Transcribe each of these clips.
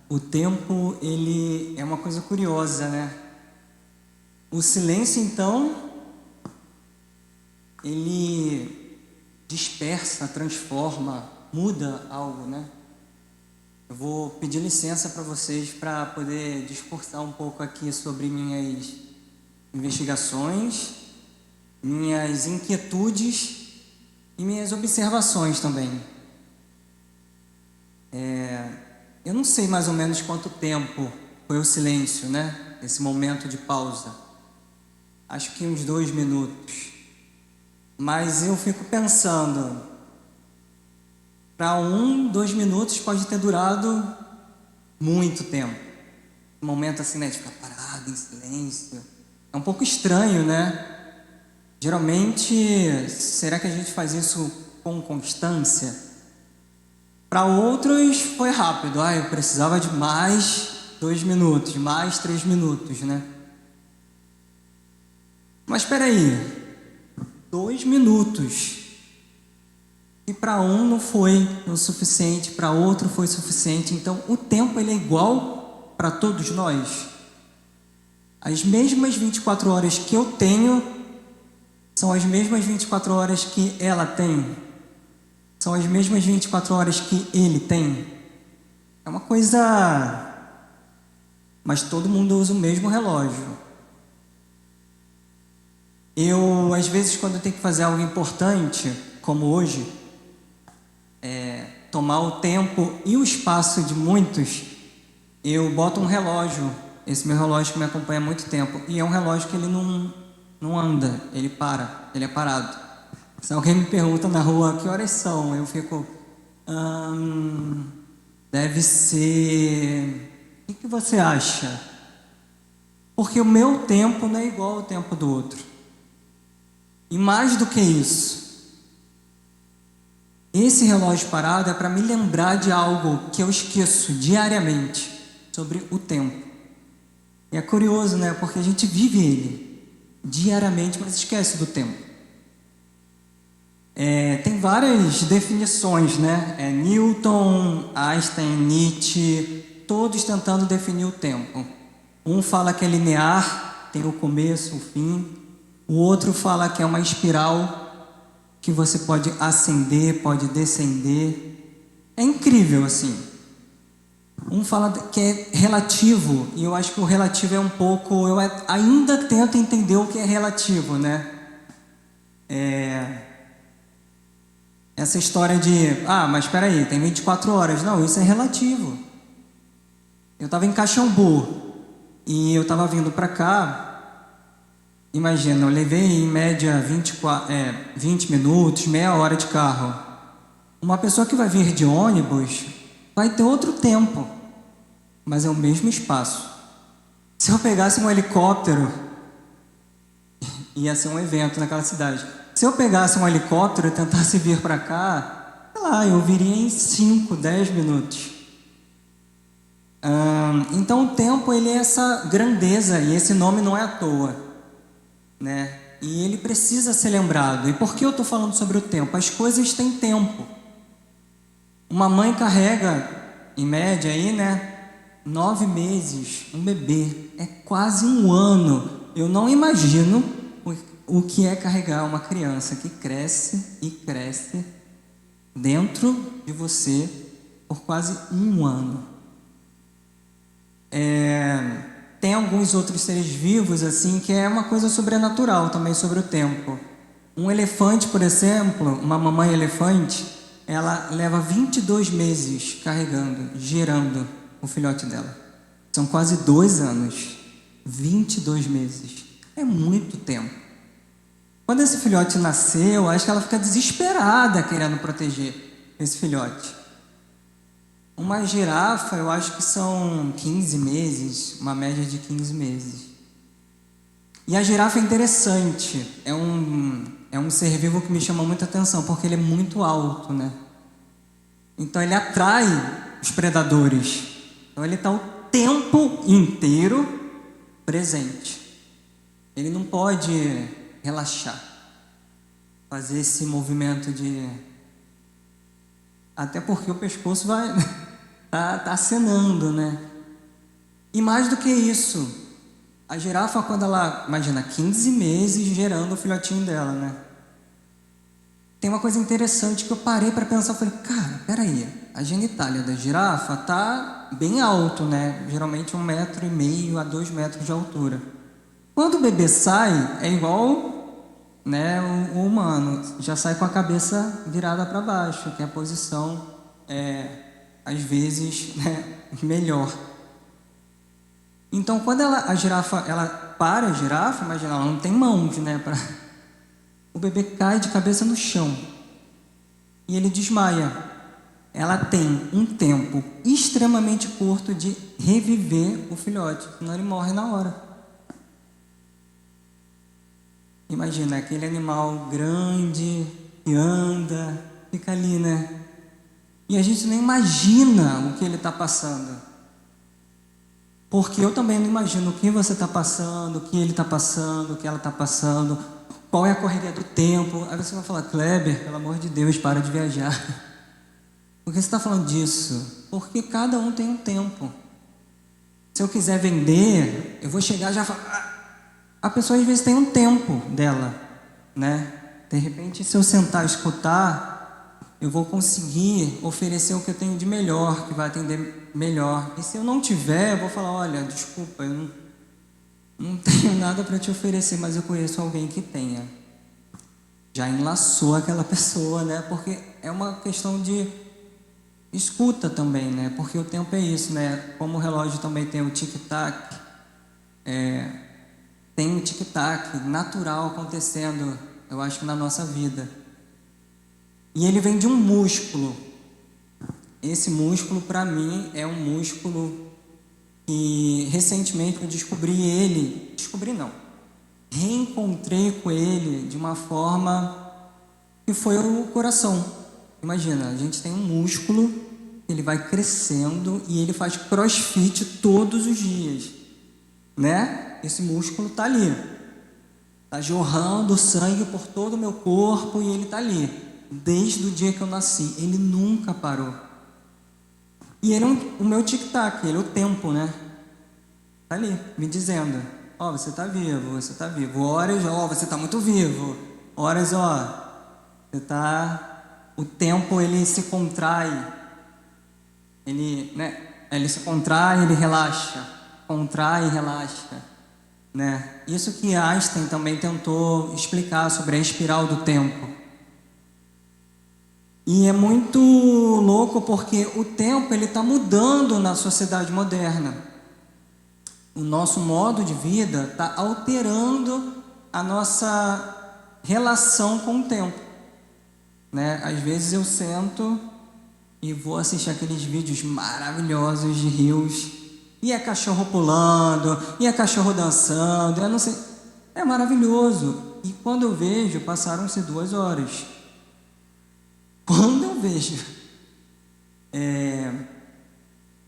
O tempo, ele é uma coisa curiosa, né? O silêncio, então, ele dispersa, transforma, muda algo, né? Eu vou pedir licença para vocês para poder discursar um pouco aqui sobre minhas investigações, minhas inquietudes e minhas observações também. Eu não sei mais ou menos quanto tempo foi o silêncio, né? Esse momento de pausa. Acho que uns 2 minutos. Mas eu fico pensando, para 2 minutos pode ter durado muito tempo. Um momento assim, né, de ficar parado em silêncio. É um pouco estranho, né? Geralmente, será que a gente faz isso com constância? Para outros foi rápido. Eu precisava de mais 2 minutos, mais 3 minutos, né? Mas espera aí, 2 minutos. E para um não foi o suficiente, para outro foi suficiente. Então o tempo ele é igual para todos nós. As mesmas 24 horas que eu tenho são as mesmas 24 horas que ela tem. São as mesmas 24 horas que ele tem. É uma coisa... Mas todo mundo usa o mesmo relógio. Eu, às vezes, quando eu tenho que fazer algo importante, como hoje, tomar o tempo e o espaço de muitos, eu boto um relógio. Esse meu relógio que me acompanha há muito tempo. E é um relógio que ele não anda, ele para, ele é parado. Se alguém me pergunta na rua que horas são, eu fico... deve ser... O que você acha? Porque o meu tempo não é igual ao tempo do outro. E mais do que isso, esse relógio parado é para me lembrar de algo que eu esqueço diariamente sobre o tempo. E é curioso, né? Porque a gente vive ele diariamente, mas esquece do tempo. Tem várias definições, né? Newton, Einstein, Nietzsche, todos tentando definir o tempo. Um fala que é linear, tem o começo, o fim. O outro fala que é uma espiral, que você pode ascender, pode descender. É incrível, assim. Um fala que é relativo, e eu acho que o relativo é um pouco... Eu ainda tento entender o que é relativo, né? Essa história de... mas espera aí, tem 24 horas. Não, isso é relativo. Eu estava em Caxambu, e eu estava vindo para cá, Imagina, eu levei em média 20 minutos, meia hora de carro. Uma pessoa que vai vir de ônibus vai ter outro tempo, mas é o mesmo espaço. Se eu pegasse um helicóptero, ia ser um evento naquela cidade. Se eu pegasse um helicóptero e tentasse vir para cá, sei lá, eu viria em 5, 10 minutos. Então o tempo ele é essa grandeza e esse nome não é à toa, né? E ele precisa ser lembrado. E por que eu estou falando sobre o tempo? As coisas têm tempo. Uma mãe carrega, em média aí, né? 9 meses, um bebê, é quase um ano. Eu não imagino o que é carregar uma criança que cresce e cresce dentro de você por quase um ano. Tem alguns outros seres vivos, assim, que é uma coisa sobrenatural também sobre o tempo. Um elefante, por exemplo, uma mamãe elefante, ela leva 22 meses carregando, gerando o filhote dela. São quase 2 anos. 22 meses. É muito tempo. Quando esse filhote nasceu, acho que ela fica desesperada querendo proteger esse filhote. Uma girafa, eu acho que são 15 meses, uma média de 15 meses. E a girafa é interessante, é um ser vivo que me chama muita atenção, porque ele é muito alto, né? Então ele atrai os predadores. Então ele está o tempo inteiro presente. Ele não pode relaxar, fazer esse movimento de... Até porque o pescoço vai tá acenando, né? E mais do que isso, a girafa, quando ela, imagina, 15 meses gerando o filhotinho dela, né? Tem uma coisa interessante que eu parei para pensar, falei, cara, peraí, a genitália da girafa tá bem alto, né? Geralmente 1,5 m a 2 metros de altura. Quando o bebê sai, é igual, né, o humano, já sai com a cabeça virada para baixo, que é a posição, às vezes, né, melhor. Então, quando a girafa, ela para a girafa, imagina, ela não tem mãos, né, o bebê cai de cabeça no chão e ele desmaia. Ela tem um tempo extremamente curto de reviver o filhote, senão ele morre na hora. Imagina, aquele animal grande, que anda, fica ali, né? E a gente nem imagina o que ele está passando. Porque eu também não imagino o que você está passando, o que ele está passando, o que ela está passando, qual é a correria do tempo. Aí você vai falar, Kleber, pelo amor de Deus, para de viajar. Por que você está falando disso? Porque cada um tem um tempo. Se eu quiser vender, eu vou chegar e já falar... A pessoa às vezes tem um tempo dela, né? De repente, se eu sentar e escutar, eu vou conseguir oferecer o que eu tenho de melhor, que vai atender melhor. E se eu não tiver, eu vou falar, olha, desculpa, eu não tenho nada para te oferecer, mas eu conheço alguém que tenha. Já enlaçou aquela pessoa, né? Porque é uma questão de escuta também, né? Porque o tempo é isso, né? Como o relógio também tem o tic-tac, tem um tic-tac natural acontecendo, eu acho que na nossa vida. E ele vem de um músculo. Esse músculo, para mim, é um músculo que recentemente eu reencontrei com ele de uma forma que foi o coração. Imagina, a gente tem um músculo, ele vai crescendo e ele faz crossfit todos os dias, né? Esse músculo está ali, está jorrando sangue por todo o meu corpo e ele está ali, desde o dia que eu nasci, ele nunca parou. E ele o meu tic-tac, ele é o tempo, né? Está ali, me dizendo, ó, você está vivo, você está vivo. Horas, ó, você está muito vivo. Horas, ó, você está... O tempo, ele se contrai, ele se contrai, ele relaxa, contrai e relaxa. Né? Isso que Einstein também tentou explicar sobre a espiral do tempo. E é muito louco porque o tempo ele está mudando na sociedade moderna. O nosso modo de vida está alterando a nossa relação com o tempo, né? Às vezes eu sento e vou assistir aqueles vídeos maravilhosos de rios, e é cachorro pulando, e é cachorro dançando, eu não sei, é maravilhoso. E quando eu vejo, passaram-se 2 horas. Quando eu vejo,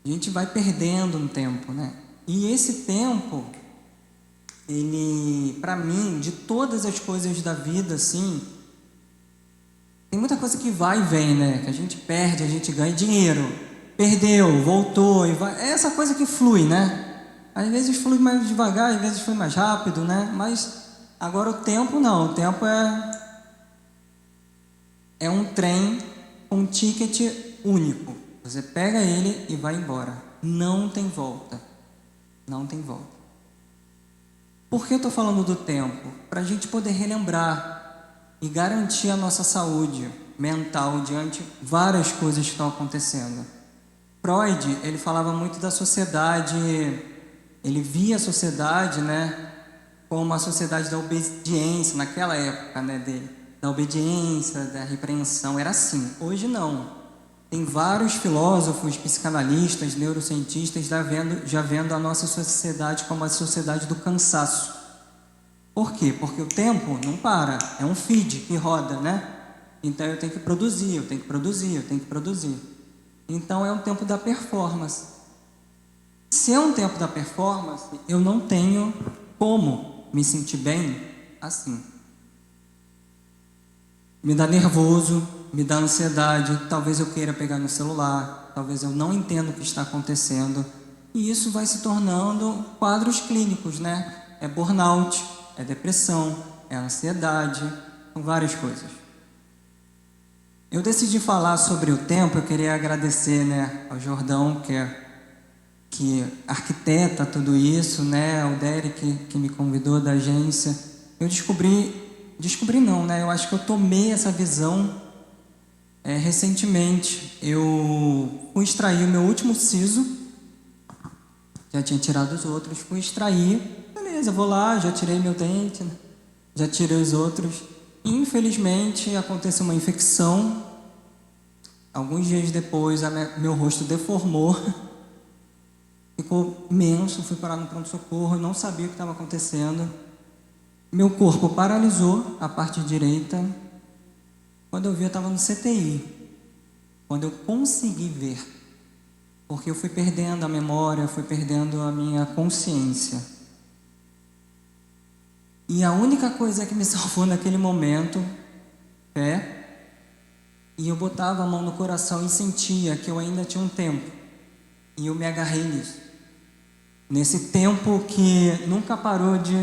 a gente vai perdendo um tempo, né? E esse tempo, ele, para mim, de todas as coisas da vida, assim, tem muita coisa que vai e vem, né? Que a gente perde, a gente ganha dinheiro. Perdeu, voltou, e vai. É essa coisa que flui, né? Às vezes flui mais devagar, às vezes flui mais rápido, né? Mas agora o tempo não. O tempo é um trem com um ticket único. Você pega ele e vai embora. Não tem volta. Não tem volta. Por que eu estou falando do tempo? Para a gente poder relembrar e garantir a nossa saúde mental diante de várias coisas que estão acontecendo. Freud, ele falava muito da sociedade, ele via a sociedade, né, como a sociedade da obediência, naquela época, né, dele, da obediência, da repreensão, era assim. Hoje não. Tem vários filósofos, psicanalistas, neurocientistas já vendo a nossa sociedade como a sociedade do cansaço. Por quê? Porque o tempo não para, é um feed que roda, né? Então eu tenho que produzir, eu tenho que produzir, eu tenho que produzir. Então é um tempo da performance. Se é um tempo da performance, eu não tenho como me sentir bem assim. Me dá nervoso, me dá ansiedade, talvez eu queira pegar no celular, talvez eu não entenda o que está acontecendo. E isso vai se tornando quadros clínicos, né? É burnout, é depressão, é ansiedade, são várias coisas. Eu decidi falar sobre o tempo, eu queria agradecer, né, ao Jordão, que arquiteta tudo isso, né, ao Derek, que me convidou da agência. Eu descobri não, né, eu acho que eu tomei essa visão recentemente. Eu fui extrair o meu último siso, já tinha tirado os outros, fui extrair, beleza, vou lá, já tirei meu dente, né? Já tirei os outros. Infelizmente, aconteceu uma infecção. Alguns dias depois, meu rosto deformou, ficou imenso, fui parar no pronto-socorro, não sabia o que estava acontecendo. Meu corpo paralisou, a parte direita. Quando eu vi, eu estava no CTI. Quando eu consegui ver, porque eu fui perdendo a memória, fui perdendo a minha consciência. E a única coisa que me salvou naquele momento, fé, e eu botava a mão no coração e sentia que eu ainda tinha um tempo. E eu me agarrei nisso. Nesse tempo que nunca parou de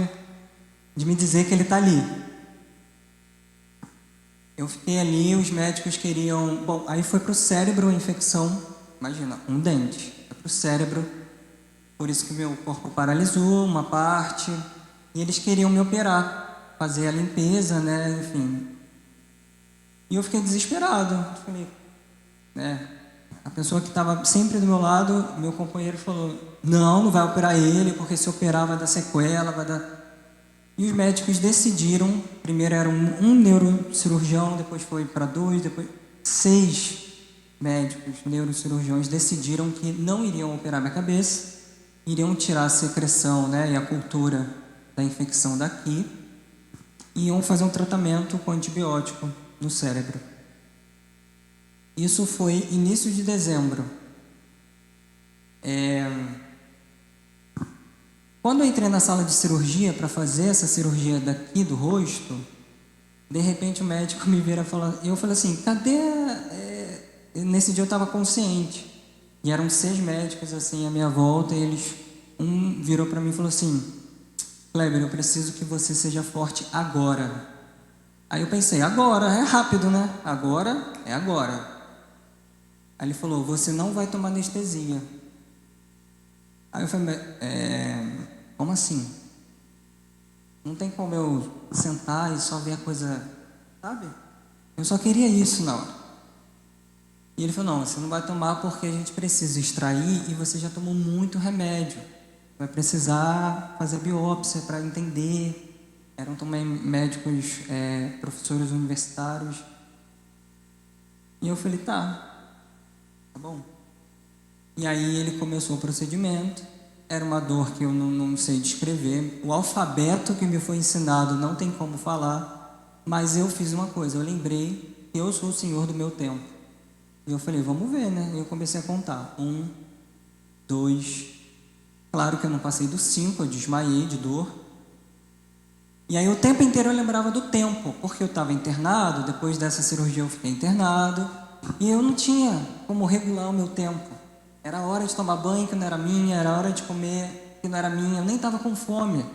me dizer que ele está ali. Eu fiquei ali, os médicos queriam... Bom, aí foi para o cérebro a infecção. Imagina, um dente. Foi para o cérebro. Por isso que meu corpo paralisou, uma parte. E eles queriam me operar, fazer a limpeza, né, enfim. E eu fiquei desesperado. Falei, né, a pessoa que estava sempre do meu lado, meu companheiro falou, não vai operar ele, porque se operar vai dar sequela, vai dar... E os médicos decidiram, primeiro era um neurocirurgião, depois foi para 2, depois 6 médicos, neurocirurgiões, decidiram que não iriam operar minha cabeça, iriam tirar a secreção, né, e a cultura da infecção daqui, e iam fazer um tratamento com antibiótico no cérebro. Isso foi início de dezembro. Quando eu entrei na sala de cirurgia para fazer essa cirurgia daqui do rosto, de repente o médico me vira e fala, eu falei assim, cadê... Nesse dia eu estava consciente, e eram 6 médicos assim à minha volta, e um virou para mim e falou assim, Kleber, eu preciso que você seja forte agora. Aí eu pensei, agora, é rápido, né? Agora, é agora. Aí ele falou, você não vai tomar anestesia. Aí eu falei, como assim? Não tem como eu sentar e só ver a coisa, sabe? Eu só queria isso na hora. E ele falou, não, você não vai tomar porque a gente precisa extrair e você já tomou muito remédio. Vai precisar fazer biópsia para entender. eram também médicos, professores universitários. E eu falei, tá bom. E aí ele começou o procedimento. Era uma dor que eu não sei descrever. O alfabeto que me foi ensinado não tem como falar, mas eu fiz uma coisa, eu lembrei que eu sou o senhor do meu tempo. E eu falei, vamos ver, né? E eu comecei a contar. 1, 2. Claro que eu não passei dos 5, eu desmaiei de dor. E aí o tempo inteiro eu lembrava do tempo, porque eu estava internado, depois dessa cirurgia eu fiquei internado, e eu não tinha como regular o meu tempo. Era hora de tomar banho que não era minha, era hora de comer que não era minha, eu nem estava com fome.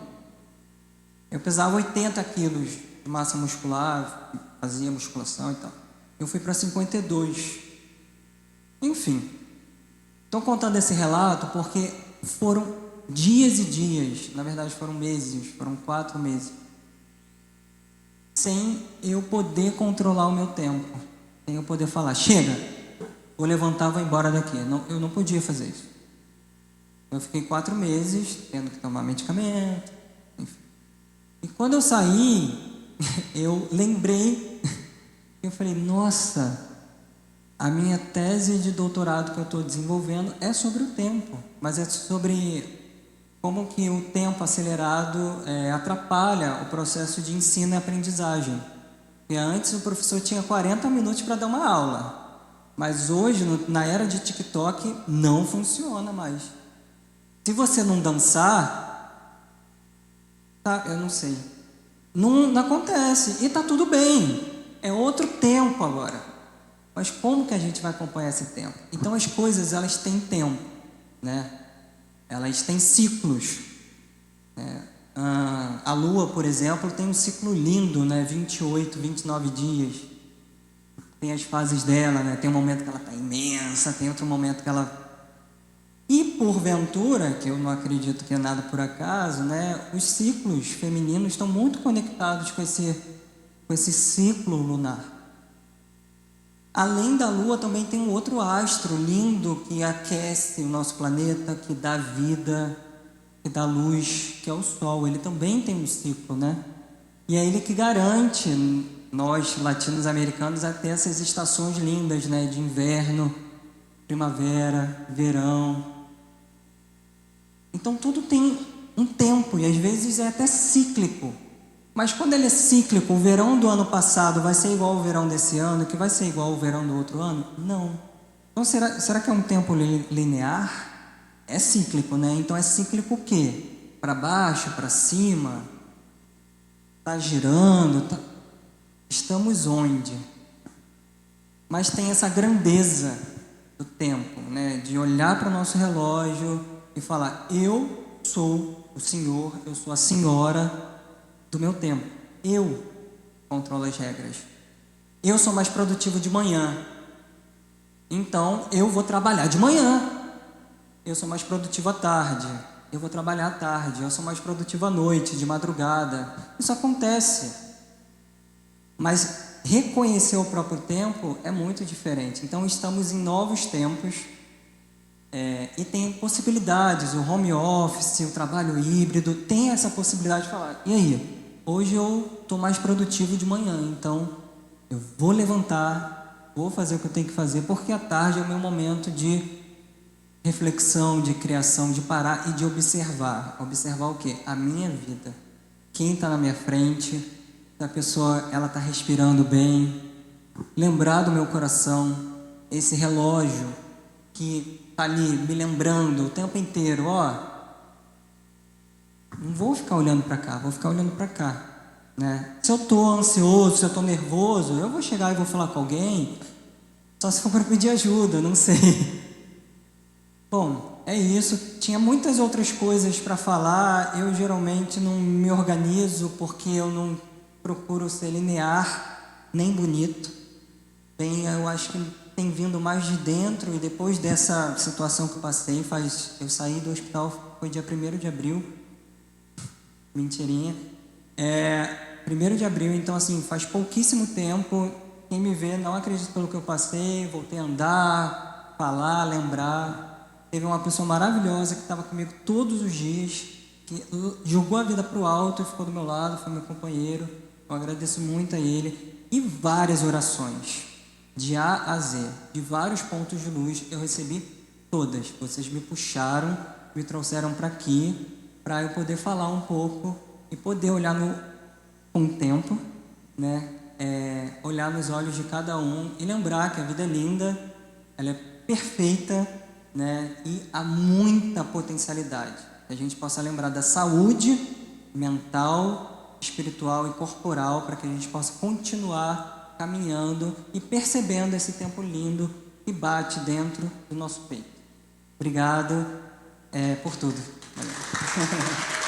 Eu pesava 80 quilos de massa muscular, fazia musculação e tal. Eu fui para 52. Enfim, estou contando esse relato porque foram dias e dias, na verdade foram meses, foram 4 meses, sem eu poder controlar o meu tempo, sem eu poder falar, chega, vou levantar, vou embora daqui. Não, eu não podia fazer isso. Eu fiquei 4 meses tendo que tomar medicamento, enfim. E quando eu saí, eu lembrei, eu falei, nossa, a minha tese de doutorado que eu estou desenvolvendo é sobre o tempo, mas é sobre como que o tempo acelerado atrapalha o processo de ensino e aprendizagem. Porque antes o professor tinha 40 minutos para dar uma aula. Mas hoje, na era de TikTok, não funciona mais. Se você não dançar, tá, eu não sei. Não acontece. E tá tudo bem. É outro tempo agora. Mas como que a gente vai acompanhar esse tempo? Então as coisas, elas têm tempo, né? Elas têm ciclos. Né? A Lua, por exemplo, tem um ciclo lindo, né? 28, 29 dias. Tem as fases dela, né? Tem um momento que ela está imensa, tem outro momento que ela... E porventura, que eu não acredito que é nada por acaso, né? Os ciclos femininos estão muito conectados com esse ciclo lunar. Além da Lua, também tem um outro astro lindo que aquece o nosso planeta, que dá vida, que dá luz, que é o Sol. Ele também tem um ciclo, né? E é ele que garante nós, latinos-americanos, a ter essas estações lindas, né? De inverno, primavera, verão. Então tudo tem um tempo e às vezes é até cíclico. Mas quando ele é cíclico, o verão do ano passado vai ser igual ao verão desse ano, que vai ser igual ao verão do outro ano? Não. Então será que é um tempo linear? É cíclico, né? Então é cíclico o quê? Para baixo, para cima? Está girando? Estamos onde? Mas tem essa grandeza do tempo, né? De olhar para o nosso relógio e falar, eu sou o senhor, eu sou a senhora do meu tempo. Eu controlo as regras. Eu sou mais produtivo de manhã. Então, eu vou trabalhar de manhã. Eu sou mais produtivo à tarde. Eu vou trabalhar à tarde. Eu sou mais produtivo à noite, de madrugada. Isso acontece. Mas reconhecer o próprio tempo é muito diferente. Então, estamos em novos tempos. E tem possibilidades. O home office, o trabalho híbrido, tem essa possibilidade de falar, e aí? Hoje eu estou mais produtivo de manhã, então eu vou levantar, vou fazer o que eu tenho que fazer, porque à tarde é o meu momento de reflexão, de criação, de parar e de observar. Observar o quê? A minha vida. Quem está na minha frente, se a pessoa está respirando bem, lembrar do meu coração, esse relógio que está ali me lembrando o tempo inteiro, ó. Não vou ficar olhando para cá, vou ficar olhando para cá, né? Se eu estou ansioso, se eu estou nervoso, eu vou chegar e vou falar com alguém, só se for para pedir ajuda, não sei. Bom, é isso. Tinha muitas outras coisas para falar. Eu geralmente não me organizo porque eu não procuro ser linear nem bonito. Eu acho que tem vindo mais de dentro, e depois dessa situação que eu passei, eu saí do hospital, foi dia 1º de abril. Mentirinha. 1º de abril, então assim, faz pouquíssimo tempo. Quem me vê não acredita pelo que eu passei, voltei a andar, falar, lembrar. Teve uma pessoa maravilhosa que estava comigo todos os dias, que jogou a vida para o alto e ficou do meu lado, foi meu companheiro. Eu agradeço muito a ele. E várias orações, de A a Z, de vários pontos de luz, eu recebi todas. Vocês me puxaram, me trouxeram para aqui, para eu poder falar um pouco e poder olhar com o tempo, né? Olhar nos olhos de cada um e lembrar que a vida é linda, ela é perfeita, né? E há muita potencialidade. Que a gente possa lembrar da saúde mental, espiritual e corporal para que a gente possa continuar caminhando e percebendo esse tempo lindo que bate dentro do nosso peito. Obrigado por tudo. Valeu.